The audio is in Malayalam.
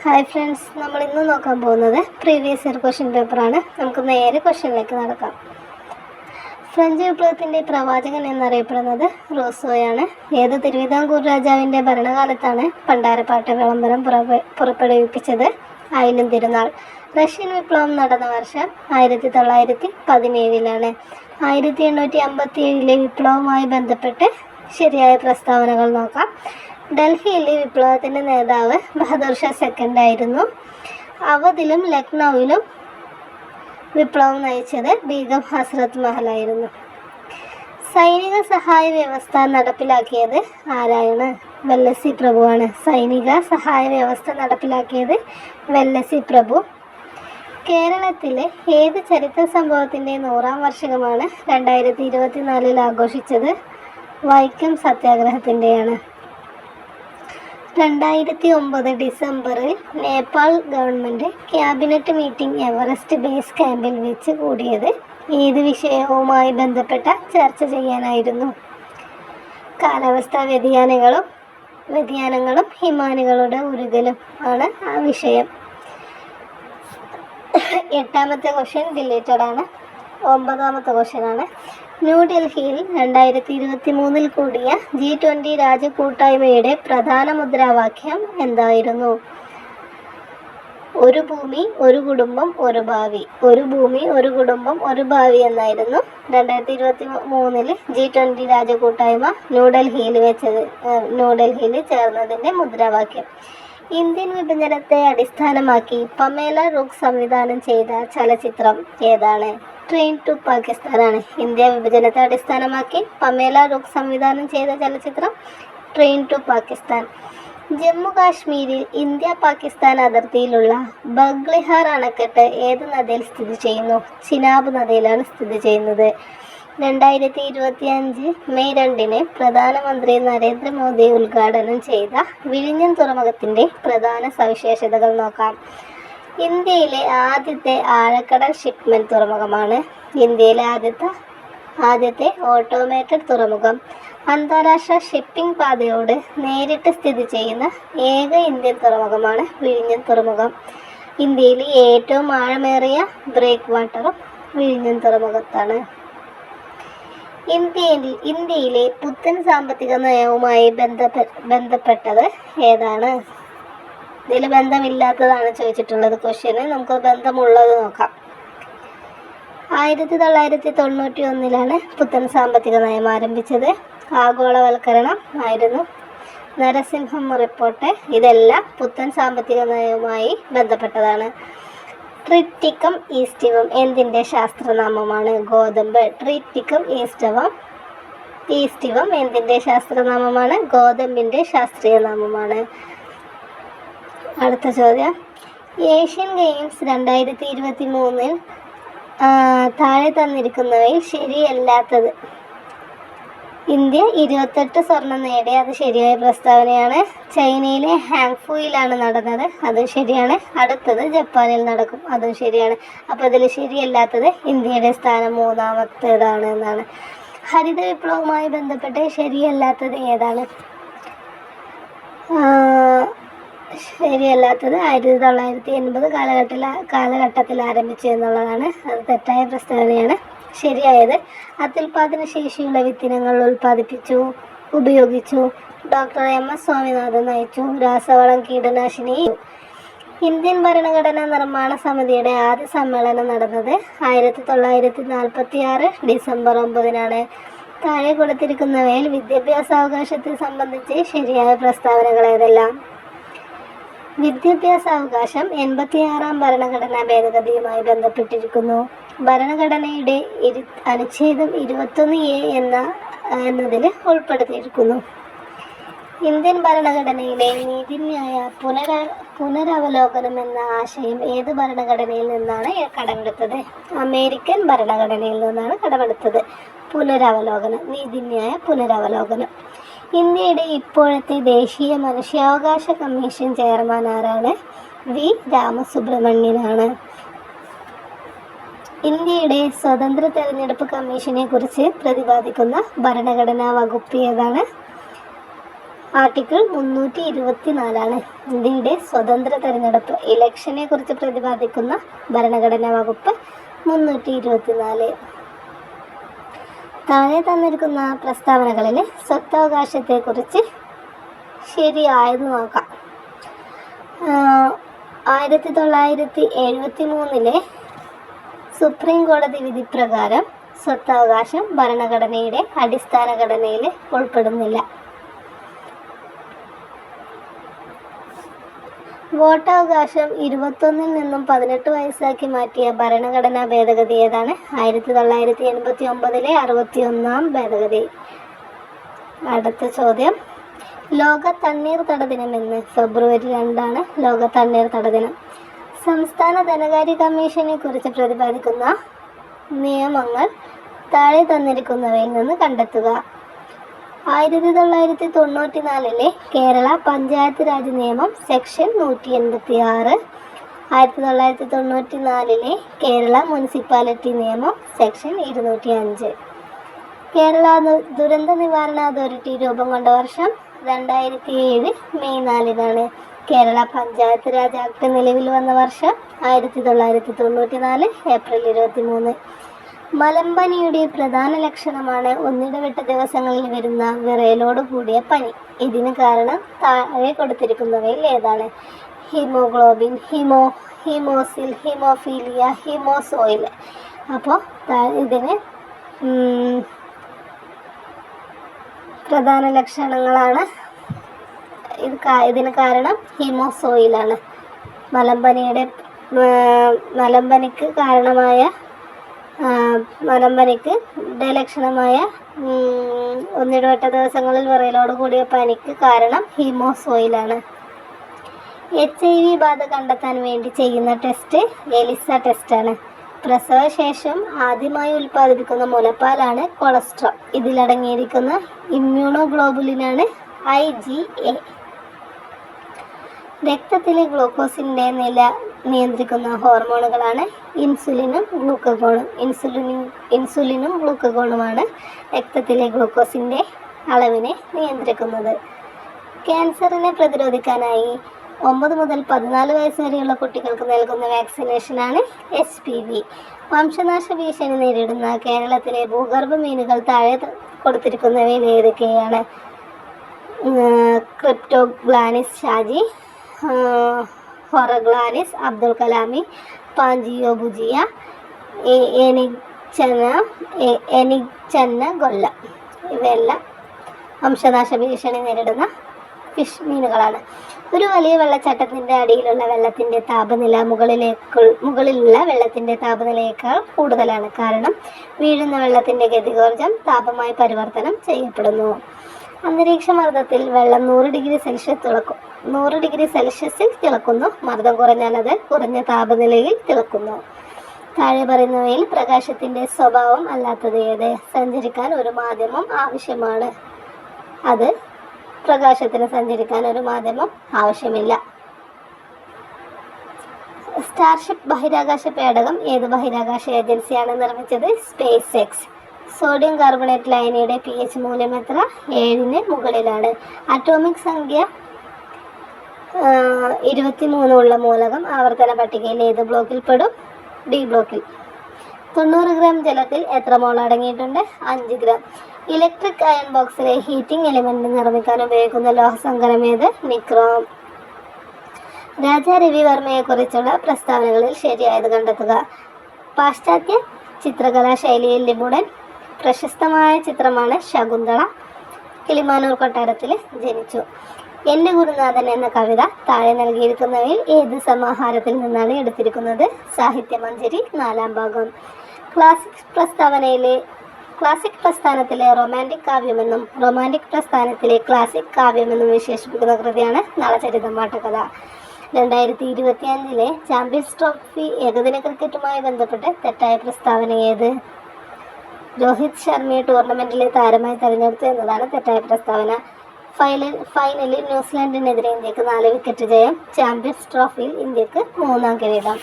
ഹായ് ഫ്രണ്ട്സ്, നമ്മൾ ഇന്ന് നോക്കാൻ പോകുന്നത് പ്രീവിയസ് ഇയർ ക്വസ്റ്റ്യൻ പേപ്പറാണ്. നമുക്ക് നേരെ ക്വസ്റ്റ്യനിലേക്ക് നടക്കാം. ഫ്രഞ്ച് വിപ്ലവത്തിൻ്റെ പ്രവാചകൻ എന്നറിയപ്പെടുന്നത് റൂസോയാണ്. ഏത് തിരുവിതാംകൂർ രാജാവിൻ്റെ ഭരണകാലത്താണ് പണ്ടാരപ്പാട്ട വിളംബരം പുറപ്പെടുവിപ്പിച്ചത്? ആയില്യം തിരുനാൾ. റഷ്യൻ വിപ്ലവം നടന്ന വർഷം 1917. 1857 വിപ്ലവവുമായി ബന്ധപ്പെട്ട് ശരിയായ പ്രസ്താവനകൾ നോക്കാം. ഡൽഹിയിലെ വിപ്ലവത്തിൻ്റെ നേതാവ് ബഹദൂർ ഷാ സെക്കൻഡ് ആയിരുന്നു. അവധിലും ലക്നൌവിലും വിപ്ലവം നയിച്ചത് ബീഗം ഹസ്രത്ത് മഹലായിരുന്നു. സൈനിക സഹായ വ്യവസ്ഥ നടപ്പിലാക്കിയത് ആരാണ്? വെല്ലസി പ്രഭുവാണ്. സൈനിക സഹായ വ്യവസ്ഥ നടപ്പിലാക്കിയത് വെല്ലസി പ്രഭു. കേരളത്തിലെ ഏത് ചരിത്ര സംഭവത്തിൻ്റെ 100ാം വാർഷികമാണ് 2024 ആഘോഷിച്ചത്? വൈക്കം സത്യാഗ്രഹത്തിൻ്റെയാണ്. 2009 ഡിസംബറിൽ Nepal government cabinet meeting Everest base ക്യാമ്പിൽ വെച്ച് കൂടിയത് ഏത് വിഷയവുമായി ബന്ധപ്പെട്ട ചർച്ച ചെയ്യാനായിരുന്നു? കാലാവസ്ഥാ വ്യതിയാനങ്ങളും ഹിമാനികളുടെ ഉരുകലും ആണ് ആ വിഷയം. 8ാമത്തെ ക്വസ്റ്റ്യൻ ഡിലേറ്റഡ് ആണ്. 9ാമത്തെ ക്വസ്റ്റ്യൻ ആണ്. ന്യൂഡൽഹിയിൽ 2023 കൂടിയ G20 രാജ്യകൂട്ടായ്മയുടെ പ്രധാന മുദ്രാവാക്യം എന്തായിരുന്നു? ഒരു ഭൂമി ഒരു കുടുംബം ഒരു ഭാവി. ഒരു ഭൂമി ഒരു കുടുംബം ഒരു ഭാവി എന്നായിരുന്നു 2023 G20 രാജ്യകൂട്ടായ്മ ന്യൂഡൽഹിയിൽ ചേർന്നതിൻ്റെ മുദ്രാവാക്യം. ഇന്ത്യൻ വിഭജനത്തെ അടിസ്ഥാനമാക്കി പമേല റൂക്ക് സംവിധാനം ചെയ്ത ചലച്ചിത്രം ഏതാണ്? ട്രെയിൻ ടു പാകിസ്ഥാനാണ്. ഇന്ത്യ വിഭജനത്തെ അടിസ്ഥാനമാക്കി പമേല റൂക്ക് സംവിധാനം ചെയ്ത ചലച്ചിത്രം ട്രെയിൻ ടു പാകിസ്ഥാൻ. ജമ്മു കാശ്മീരിൽ ഇന്ത്യ പാകിസ്ഥാൻ അതിർത്തിയിലുള്ള ബഗ്ലിഹാർ അണക്കെട്ട് ഏത് നദിയിൽ സ്ഥിതി ചെയ്യുന്നു? ചിനാബ് നദിയിലാണ് സ്ഥിതി ചെയ്യുന്നത്. 2025 മെയ് 2 പ്രധാനമന്ത്രി നരേന്ദ്രമോദി ഉദ്ഘാടനം ചെയ്ത വിഴിഞ്ഞം തുറമുഖത്തിൻ്റെ പ്രധാന സവിശേഷതകൾ നോക്കാം. ഇന്ത്യയിലെ ആദ്യത്തെ ആഴക്കടൽ ഷിപ്മെൻറ്റ് തുറമുഖമാണ്. ഇന്ത്യയിലെ ആദ്യത്തെ ഓട്ടോമേറ്റഡ് തുറമുഖം. അന്താരാഷ്ട്ര ഷിപ്പിംഗ് പാതയോട് നേരിട്ട് സ്ഥിതി ചെയ്യുന്ന ഏക ഇന്ത്യൻ തുറമുഖമാണ് വിഴിഞ്ഞം തുറമുഖം. ഇന്ത്യയിലെ ഏറ്റവും ആഴമേറിയ ബ്രേക്ക് വാട്ടറും വിഴിഞ്ഞം തുറമുഖത്താണ്. ഇന്ത്യയിലെ പുത്തൻ സാമ്പത്തിക നയവുമായി ബന്ധപ്പെട്ടത് ഏതാണ്? ഇതിൽ ബന്ധമില്ലാത്തതാണ് ചോദിച്ചിട്ടുള്ളത് ക്വസ്റ്റ്യന്. നമുക്ക് ബന്ധമുള്ളത് നോക്കാം. 1991 പുത്തൻ സാമ്പത്തിക നയം ആരംഭിച്ചത്. ആഗോളവൽക്കരണം ആയിരുന്നു. നരസിംഹം റിപ്പോർട്ട്, ഇതെല്ലാം പുത്തൻ സാമ്പത്തിക നയവുമായി ബന്ധപ്പെട്ടതാണ്. ട്രിറ്റിക്കം ഈസ്റ്റിവം എന്തിൻ്റെ ശാസ്ത്രനാമമാണ്? ഗോതമ്പ്. ട്രിറ്റിക്കം ഈസ്റ്റിവം എന്തിൻ്റെ ശാസ്ത്രനാമമാണ്? ഗോതമ്പിൻ്റെ ശാസ്ത്രീയ നാമമാണ്. അടുത്ത ചോദ്യം. ഏഷ്യൻ ഗെയിംസ് 2023 താഴെ തന്നിരിക്കുന്നവയിൽ ശരിയല്ലാത്തത്. ഇന്ത്യ 28 സ്വർണം നേടി, അത് ശരിയായ പ്രസ്താവനയാണ്. ചൈനയിലെ ഹാങ്ഫുയിലാണ് നടന്നത്, അതും ശരിയാണ്. അടുത്തത് ജപ്പാനിൽ നടക്കും, അതും ശരിയാണ്. അപ്പോൾ ഇതിൽ ശരിയല്ലാത്തത് ഇന്ത്യയുടെ സ്ഥാനം 3ാമത്തേതാണ് എന്നാണ്. ഹരിത വിപ്ലവവുമായി ബന്ധപ്പെട്ട് ശരിയല്ലാത്തത് ഏതാണ്? ശരിയല്ലാത്തത് 1980 കാലഘട്ടത്തിൽ ആരംഭിച്ചു എന്നുള്ളതാണ്. അത് തെറ്റായ പ്രസ്താവനയാണ്. ശരിയായത് അത്യുൽപാദന ശേഷിയുള്ള വിത്തിനങ്ങൾ ഉപയോഗിച്ചു. ഡോക്ടർ MS സ്വാമിനാഥൻ നയിച്ചു. രാസവളം, കീടനാശിനി. ഇന്ത്യൻ ഭരണഘടനാ നിർമ്മാണ സമിതിയുടെ ആദ്യ സമ്മേളനം നടന്നത് 1946 ഡിസംബർ 9 താഴെ കൊടുത്തിരിക്കുന്നവയിൽ വിദ്യാഭ്യാസാവകാശത്തെ സംബന്ധിച്ച് ശരിയായ പ്രസ്താവനകൾ ഏതെല്ലാം? വിദ്യാഭ്യാസാവകാശം 86ാം ഭരണഘടനാ ഭേദഗതിയുമായി ബന്ധപ്പെട്ടിരിക്കുന്നു. ഭരണഘടനയുടെ അനുച്ഛേദം 21A എന്നതിൽ ഉൾപ്പെടുത്തിയിരിക്കുന്നു. ഇന്ത്യൻ ഭരണഘടനയിലെ നീതിന്യായ പുനരവലോകനം എന്ന ആശയം ഏത് ഭരണഘടനയിൽ നിന്നാണ് കടമെടുത്തത്? അമേരിക്കൻ ഭരണഘടനയിൽ നിന്നാണ് കടമെടുത്തത്. പുനരവലോകനം, നീതിന്യായ പുനരവലോകനം. ഇന്ത്യയുടെ ഇപ്പോഴത്തെ ദേശീയ മനുഷ്യാവകാശ കമ്മീഷൻ ചെയർമാൻ ആരാണ്? V. രാമസുബ്രഹ്മണ്യനാണ്. ഇന്ത്യയുടെ സ്വതന്ത്ര തെരഞ്ഞെടുപ്പ് കമ്മീഷനെ കുറിച്ച് പ്രതിപാദിക്കുന്ന ഭരണഘടനാ വകുപ്പ് ഏതാണ്? ആർട്ടിക്കിൾ 324 ഇന്ത്യയുടെ സ്വതന്ത്ര തെരഞ്ഞെടുപ്പ് ഇലക്ഷനെ കുറിച്ച് പ്രതിപാദിക്കുന്ന ഭരണഘടനാ വകുപ്പ് 324. താഴെ തന്നിരിക്കുന്ന പ്രസ്താവനകളിലെ സ്വത്തവകാശത്തെക്കുറിച്ച് ശരിയായത് നോക്കാം. 1973 സുപ്രീം കോടതി വിധി പ്രകാരം സ്വത്തവകാശം ഭരണഘടനയുടെ അടിസ്ഥാന ഘടനയിൽ ഉൾപ്പെടുന്നില്ല. വോട്ടവകാശം 21 നിന്നും 18 വയസ്സാക്കി മാറ്റിയ ഭരണഘടനാ ഭേദഗതി ഏതാണ്? 1989 61 ഭേദഗതി. അടുത്ത ചോദ്യം, ലോക തണ്ണീർത്തട ദിനം എന്ന് ഫെബ്രുവരി 2 ലോക തണ്ണീർത്തട ദിനം. സംസ്ഥാന ധനകാര്യ കമ്മീഷനെ കുറിച്ച് പ്രതിപാദിക്കുന്ന നിയമങ്ങൾ താഴെ തന്നിരിക്കുന്നവയിൽ നിന്ന് കണ്ടെത്തുക. 1994 കേരള പഞ്ചായത്ത് രാജ് നിയമം സെക്ഷൻ 186, 1994 കേരള മുനിസിപ്പാലിറ്റി നിയമം സെക്ഷൻ 205. കേരള ദുരന്ത നിവാരണ അതോറിറ്റി രൂപം കൊണ്ട വർഷം 2007 മെയ് 4 കേരള പഞ്ചായത്ത് രാജ് ആക്ട് നിലവിൽ വന്ന വർഷം 1994 ഏപ്രിൽ 23. മലമ്പനിയുടെ പ്രധാന ലക്ഷണമാണ് ഒന്നിടവിട്ട ദിവസങ്ങളിൽ വരുന്ന വിറയലോട് കൂടിയ പനി. ഇതിന് കാരണം താഴെ കൊടുത്തിരിക്കുന്നവയിൽ ഏതാണ്? ഹീമോഗ്ലോബിൻ, ഹീമോസിൽ, ഹീമോഫീലിയ, ഹീമോസോയിൽ. അപ്പോൾ ഇതിന് പ്രധാന ലക്ഷണങ്ങളാണ്. ഇതിന് കാരണം ഹീമോസോയിലാണ്. മലമ്പനിക്ക് കാരണമായ മലമ്പനിക്ക് ലക്ഷണമായ ഒന്നിടവിട്ട ദിവസങ്ങളിൽ വിറയലോട് കൂടിയ പനിക്ക് കാരണം ഹീമോസോയിലാണ്. HIV ബാധ കണ്ടെത്താൻ വേണ്ടി ചെയ്യുന്ന ടെസ്റ്റ് എലിസ ടെസ്റ്റാണ്. പ്രസവശേഷം ആദ്യമായി ഉൽപ്പാദിപ്പിക്കുന്ന മുലപ്പാലാണ് കൊളസ്ട്രോൾ. ഇതിലടങ്ങിയിരിക്കുന്ന ഇമ്മ്യൂണോഗ്ലോബുലിനാണ് IgA. രക്തത്തിലെ ഗ്ലൂക്കോസിൻ്റെ നില നിയന്ത്രിക്കുന്ന ഹോർമോണുകളാണ് ഇൻസുലിനും ഗ്ലൂക്കഗോണും. ഇൻസുലിനും ഗ്ലൂക്കഗോണുമാണ് രക്തത്തിലെ ഗ്ലൂക്കോസിൻ്റെ അളവിനെ നിയന്ത്രിക്കുന്നത്. ക്യാൻസറിനെ പ്രതിരോധിക്കാനായി 9 മുതൽ 14 വയസ്സ് വരെയുള്ള കുട്ടികൾക്ക് നൽകുന്ന വാക്സിനേഷനാണ് HPV. വംശനാശ ഭീഷണി നേരിടുന്ന കേരളത്തിലെ ഭൂഗർഭ മീനുകൾ താഴെ കൊടുത്തിരിക്കുന്നവയിൽ ഏതൊക്കെയാണ്? ക്രിപ്റ്റോഗ്ലാനിസ് ഷാജി, ഹൊറഗ്ലാനിസ് അബ്ദുൽ കലാമി, പാഞ്ചിയോബുജിയ, എനിച്ചന്ന ഗൊല്ല. ഇവയെല്ലാം വംശനാശ ഭീഷണി നേരിടുന്ന ഫിഷ് മീനുകളാണ്. ഒരു വലിയ വെള്ളച്ചാട്ടത്തിൻ്റെ അടിയിലുള്ള വെള്ളത്തിൻ്റെ താപനില മുകളിലുള്ള വെള്ളത്തിൻ്റെ താപനിലയേക്കാൾ കൂടുതലാണ്. കാരണം വീഴുന്ന വെള്ളത്തിൻ്റെ ഗതികോർജം താപമായി പരിവർത്തനം ചെയ്യപ്പെടുന്നു. അന്തരീക്ഷമർദ്ദത്തിൽ വെള്ളം 100 ഡിഗ്രി സെൽഷ്യസിൽ തിളക്കുന്നു. മർദ്ദം കുറഞ്ഞാൽ അത് കുറഞ്ഞ താപനിലയിൽ തിളക്കുന്നു. താഴെ പറയുന്നവയിൽ പ്രകാശത്തിൻ്റെ സ്വഭാവം അല്ലാത്തത് ഏത്? സഞ്ചരിക്കാൻ ഒരു മാധ്യമം ആവശ്യമാണ്. അത് പ്രകാശത്തിന് സഞ്ചരിക്കാൻ ഒരു മാധ്യമം ആവശ്യമില്ല. സ്റ്റാർഷിപ്പ് ബഹിരാകാശ പേടകം ഏത് ബഹിരാകാശ ഏജൻസിയാണ് നിർമ്മിച്ചത്? SpaceX. സോഡിയം കാർബണേറ്റ് ലായനിയുടെ pH മൂല്യം എത്ര? 7ന് മുകളിലാണ്. അറ്റോമിക് സംഖ്യ 23 ഉള്ള മൂലകം ആവർത്തന പട്ടികയിൽ ഏത് ബ്ലോക്കിൽ പെടും? D ബ്ലോക്കിൽ. 90 ഗ്രാം ജലത്തിൽ എത്ര മോൾ അടങ്ങിയിട്ടുണ്ട്? 5 ഗ്രാം. ഇലക്ട്രിക് അയൺ ബോക്സിലെ ഹീറ്റിംഗ് എലിമെന്റ് നിർമ്മിക്കാൻ ഉപയോഗിക്കുന്ന ലോഹസങ്കരം ഏത്? നിക്രോം. രാജാ രവിവർമ്മയെക്കുറിച്ചുള്ള പ്രസ്താവനകളിൽ ശരിയായത് കണ്ടെത്തുക. പാശ്ചാത്യ ചിത്രകലാ ശൈലിയിൽ നിപുണൻ. പ്രശസ്തമായ ചിത്രമാണ് ശകുന്തള. കിളിമാനൂർ കൊട്ടാരത്തിൽ ജനിച്ചു. എൻ്റെ ഗുരുനാഥൻ എന്ന കവിത താഴെ നൽകിയിരിക്കുന്നവയിൽ ഏത് സമാഹാരത്തിൽ നിന്നാണ് എടുത്തിരിക്കുന്നത്? സാഹിത്യമഞ്ജരി 4ാം ഭാഗം. ക്ലാസിക് പ്രസ്ഥാനത്തിലെ റൊമാൻറ്റിക് കാവ്യമെന്നും റൊമാൻറ്റിക് പ്രസ്ഥാനത്തിലെ ക്ലാസിക് കാവ്യമെന്നും വിശേഷിപ്പിക്കുന്ന കൃതിയാണ് നളചരിതം ആട്ടക്കഥ. 2025 ചാമ്പ്യൻസ് ട്രോഫി ഏകദിന ക്രിക്കറ്റുമായി ബന്ധപ്പെട്ട് തെറ്റായ പ്രസ്താവന ഏത്? രോഹിത് ശർമ്മയെ ടൂർണമെൻറ്റിലെ താരമായി തിരഞ്ഞെടുത്തു എന്നതാണ് തെറ്റായ പ്രസ്താവന. ഫൈനലിൽ ന്യൂസിലാൻഡിനെതിരെ ഇന്ത്യക്ക് 4 വിക്കറ്റ് ജയം. ചാമ്പ്യൻസ് ട്രോഫിയിൽ ഇന്ത്യക്ക് 3ാം കിരീടം.